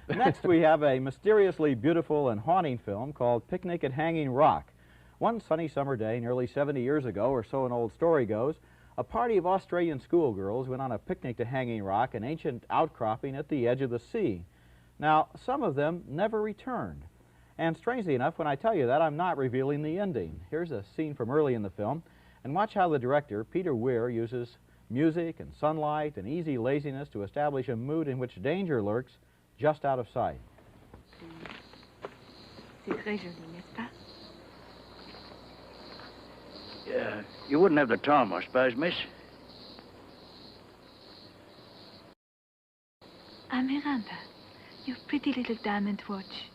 Next, we have a mysteriously beautiful and haunting film called Picnic at Hanging Rock. One sunny summer day nearly 70 years ago, or so an old story goes, a party of Australian schoolgirls went on a picnic to Hanging Rock, an ancient outcropping at the edge of the sea. Now, some of them never returned. And strangely enough, when I tell you that, I'm not revealing the ending. Here's a scene from early in the film, and watch how the director, Peter Weir, uses music and sunlight and easy laziness to establish a mood in which danger lurks just out of sight. C'est très joli, n'est-ce pas? Yeah, you wouldn't have the time, I suppose, miss. Ah, Miranda, your pretty little diamond watch.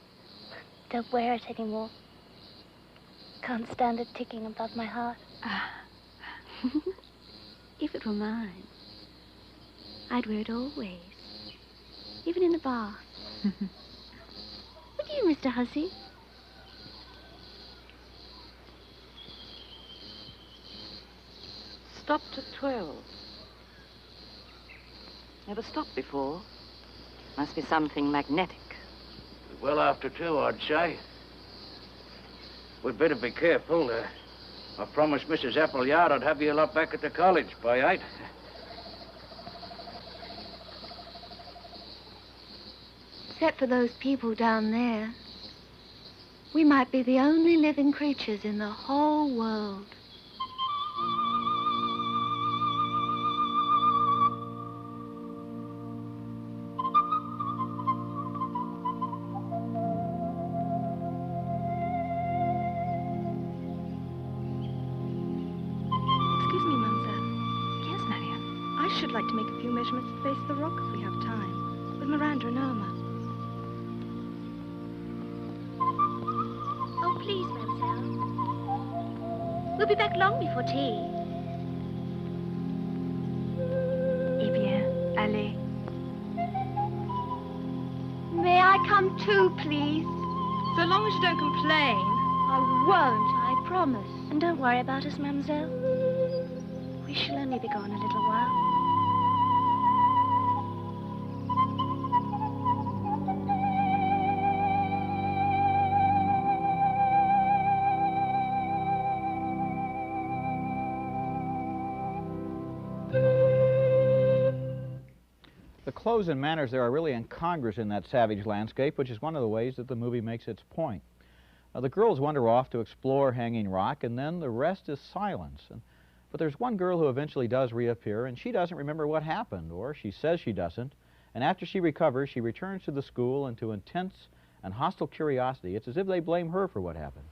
Don't wear it anymore. Can't stand it ticking above my heart. Ah. If it were mine, I'd wear it always, even in the bath. Would you, Mr. Hussey? Stopped at 12. Never stopped before. Must be something magnetic. Well after 2, I'd say. We'd better be careful. I promised Mrs. Appleyard I'd have you lot back at the college by 8. Except for those people down there, we might be the only living creatures in the whole world. Excuse me, mademoiselle. Yes, Mariam. I should like to make a few measurements at the base of the rock if we have time, with Miranda and Irma. Oh, please, mademoiselle. We'll be back long before tea. Eh bien, allez. May I come too, please? So long as you don't complain. I won't, I promise. And don't worry about us, mademoiselle. We shall only be gone a little while. The clothes and manners there are really incongruous in that savage landscape, which is one of the ways that the movie makes its point. The girls wander off to explore Hanging Rock, and then the rest is silence. But there's one girl who eventually does reappear, and she doesn't remember what happened, or she says she doesn't. And after she recovers, she returns to the school and to intense and hostile curiosity. It's as if they blame her for what happened.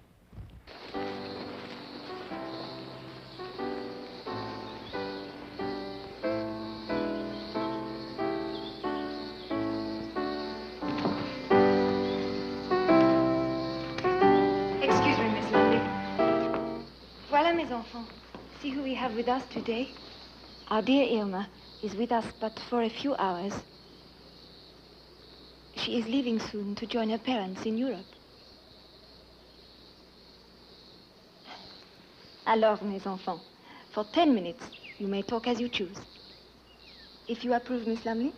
Excuse me, Miss Lovely. Voilà, mes enfants. See who we have with us today. Our dear Irma is with us but for a few hours. She is leaving soon to join her parents in Europe. Alors, mes enfants, for 10 minutes, you may talk as you choose. If you approve, Miss Lumley.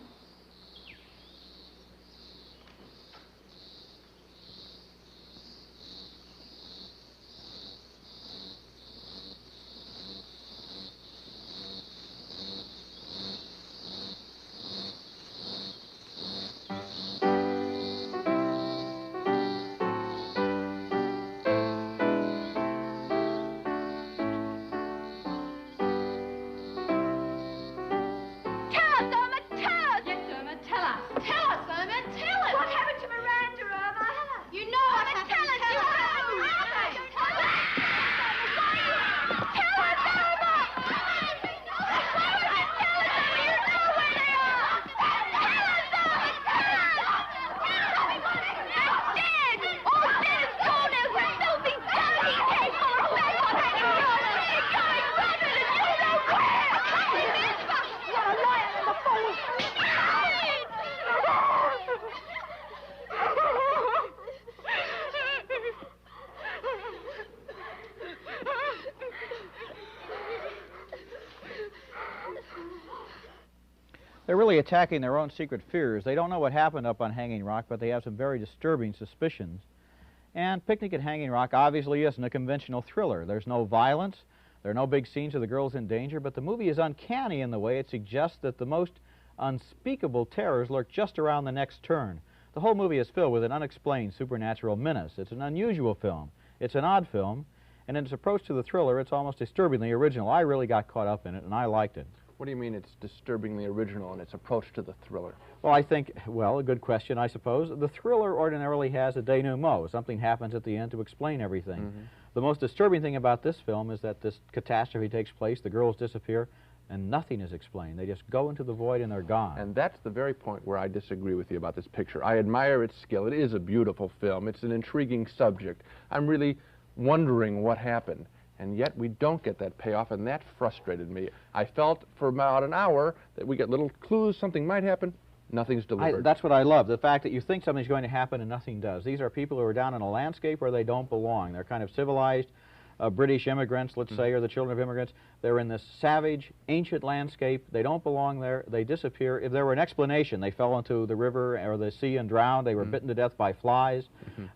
Turd, Irma, turd! They're really attacking their own secret fears. They don't know what happened up on Hanging Rock, but they have some very disturbing suspicions. And Picnic at Hanging Rock obviously isn't a conventional thriller. There's no violence, there are no big scenes of the girls in danger, but the movie is uncanny in the way it suggests that the most unspeakable terrors lurk just around the next turn. The whole movie is filled with an unexplained supernatural menace. It's an unusual film. It's an odd film, and in its approach to the thriller, it's almost disturbingly original. I really got caught up in it, and I liked it. What do you mean it's disturbingly original in its approach to the thriller? Well, I think, well, a good question, I suppose. The thriller ordinarily has a denouement. Something happens at the end to explain everything. Mm-hmm. The most disturbing thing about this film is that this catastrophe takes place, the girls disappear, and nothing is explained. They just go into the void and they're gone. And that's the very point where I disagree with you about this picture. I admire its skill. It is a beautiful film. It's an intriguing subject. I'm really wondering what happened. And yet we don't get that payoff, and that frustrated me. I felt for about an hour that we get little clues something might happen. Nothing's delivered. That's what I love, the fact that you think something's going to happen and nothing does. These are people who are down in a landscape where they don't belong. They're kind of civilized British immigrants, let's say, or the children of immigrants. They're in this savage, ancient landscape. They don't belong there. They disappear. If there were an explanation, they fell into the river or the sea and drowned, they were bitten to death by flies,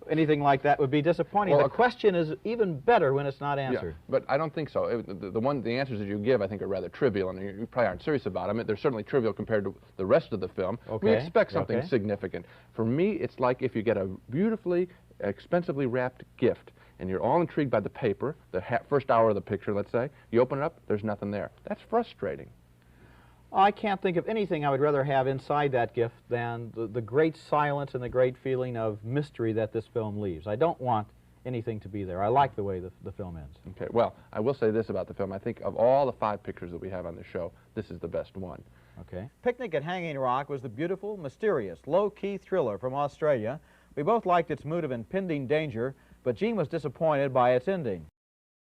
anything like that would be disappointing. Well, the question is even better when it's not answered. Yeah, but I don't think so. The answers that you give, I think, are rather trivial, and you probably aren't serious about them. They're certainly trivial compared to the rest of the film. We expect something significant. For me, it's like if you get a beautifully, expensively wrapped gift, and you're all intrigued by the paper, the first hour of the picture, let's say. You open it up, there's nothing there. That's frustrating. I can't think of anything I would rather have inside that gift than the great silence and the great feeling of mystery that this film leaves. I don't want anything to be there. I like the way the film ends. Okay, well, I will say this about the film. I think of all the 5 pictures that we have on the show, this is the best one. Okay. Picnic at Hanging Rock was the beautiful, mysterious, low-key thriller from Australia. We both liked its mood of impending danger, but Gene was disappointed by its ending.